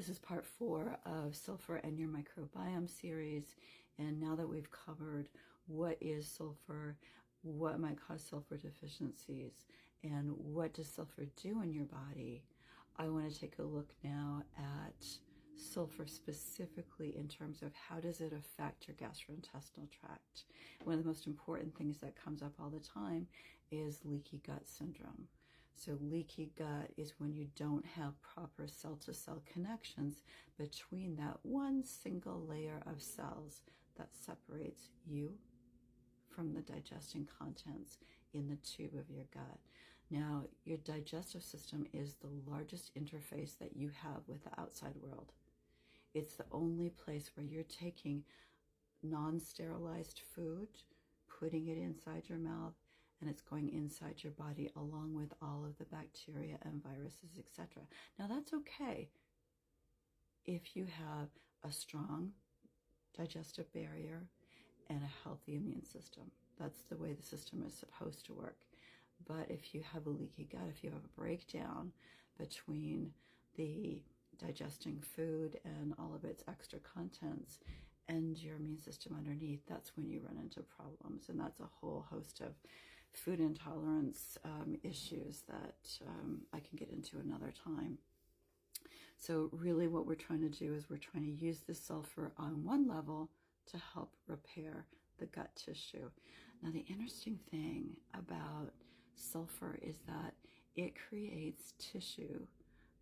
This is part 4 of Sulfur and Your Microbiome series. And now that we've covered what is sulfur, what might cause sulfur deficiencies, and what does sulfur do in your body, I want to take a look now at sulfur specifically in terms of how does it affect your gastrointestinal tract. One of the most important things that comes up all the time is leaky gut syndrome. So leaky gut is when you don't have proper cell-to-cell connections between that one single layer of cells that separates you from the digesting contents in the tube of your gut. Now, your digestive system is the largest interface that you have with the outside world. It's the only place where you're taking non-sterilized food, putting it inside your mouth, and it's going inside your body along with all of the bacteria and viruses, etc. Now, that's okay if you have a strong digestive barrier and a healthy immune system. That's the way the system is supposed to work. But if you have a leaky gut, if you have a breakdown between the digesting food and all of its extra contents and your immune system underneath, that's when you run into problems. And that's a whole host of food intolerance issues that I can get into another time. So really what we're trying to do is we're trying to use the sulfur on one level to help repair the gut tissue. Now, the interesting thing about sulfur is that it creates tissue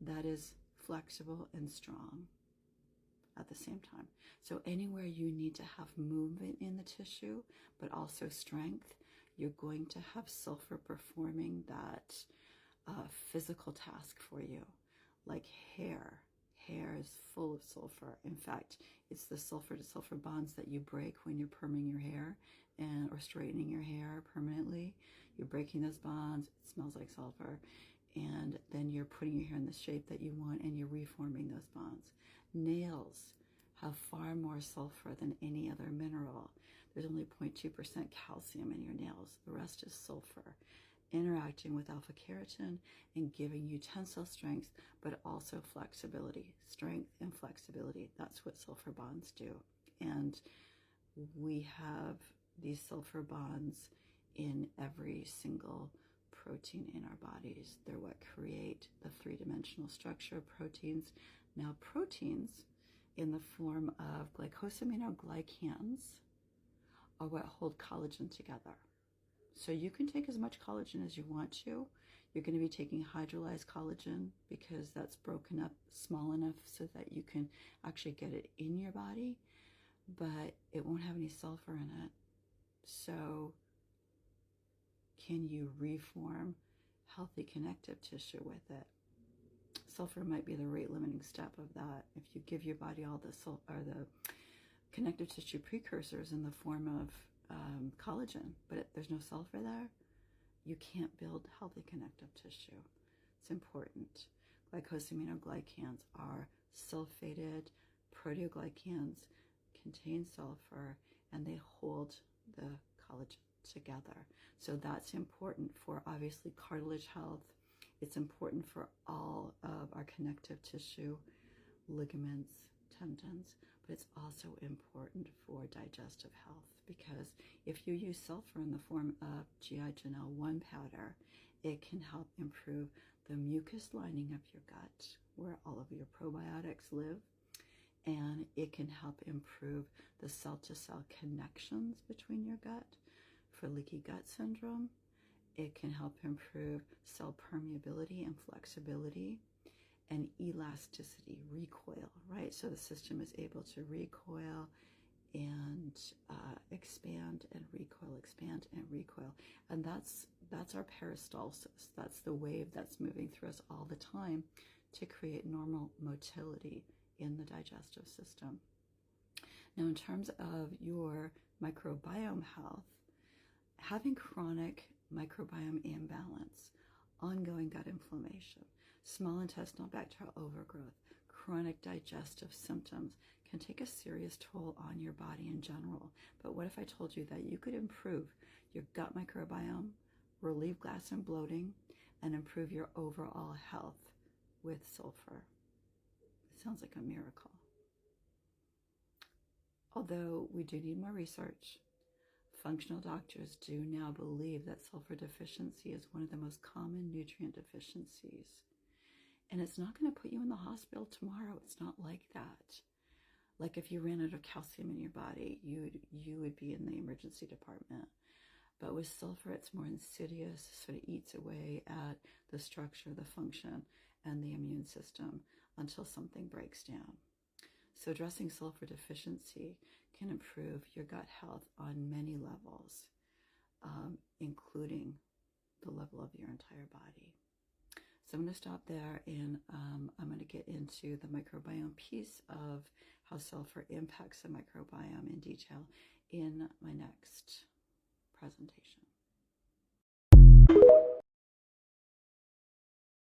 that is flexible and strong at the same time. So anywhere you need to have movement in the tissue, but also strength, you're going to have sulfur performing that physical task for you. Like hair. Hair is full of sulfur. In fact, it's the sulfur to sulfur bonds that you break when you're perming your hair or straightening your hair permanently. You're breaking those bonds. It smells like sulfur. And then you're putting your hair in the shape that you want and you're reforming those bonds. Nails have far more sulfur than any other mineral. There's only 0.2% calcium in your nails. The rest is sulfur, interacting with alpha keratin and giving you tensile strength, but also flexibility. Strength and flexibility. That's what sulfur bonds do. And we have these sulfur bonds in every single protein in our bodies. They're what create the three-dimensional structure of proteins. Now, proteins in the form of glycosaminoglycans are what hold collagen together. So you can take as much collagen as you want to. You're going to be taking hydrolyzed collagen because that's broken up small enough so that you can actually get it in your body, but it won't have any sulfur in it. So can you reform healthy connective tissue with it? Sulfur might be the rate limiting step of that. If you give your body all the connective tissue precursors in the form of collagen, but there's no sulfur there, you can't build healthy connective tissue. It's important. Glycosaminoglycans are sulfated proteoglycans, contain sulfur, and they hold the collagen together. So that's important for obviously cartilage health. It's important for all of our connective tissue, ligaments, tendons, but it's also important for digestive health because if you use sulfur in the form of GI Janelle 1 powder, it can help improve the mucus lining of your gut where all of your probiotics live, and it can help improve the cell-to-cell connections between your gut for leaky gut syndrome. It can help improve cell permeability and flexibility and elasticity, recoil, right? So the system is able to recoil and expand and recoil, expand and recoil. And that's our peristalsis. That's the wave that's moving through us all the time to create normal motility in the digestive system. Now, in terms of your microbiome health, having chronic microbiome imbalance, ongoing gut inflammation, small intestinal bacterial overgrowth, chronic digestive symptoms can take a serious toll on your body in general. But what if I told you that you could improve your gut microbiome, relieve gas and bloating, and improve your overall health with sulfur? Sounds like a miracle. Although we do need more research, functional doctors do now believe that sulfur deficiency is one of the most common nutrient deficiencies. And it's not going to put you in the hospital tomorrow. It's not like that. Like if you ran out of calcium in your body, you would be in the emergency department. But with sulfur, it's more insidious, sort of eats away at the structure, the function, and the immune system until something breaks down. So addressing sulfur deficiency can improve your gut health on many levels, including the level of your entire body. So I'm going to stop there, and I'm going to get into the microbiome piece of how sulfur impacts the microbiome in detail in my next presentation.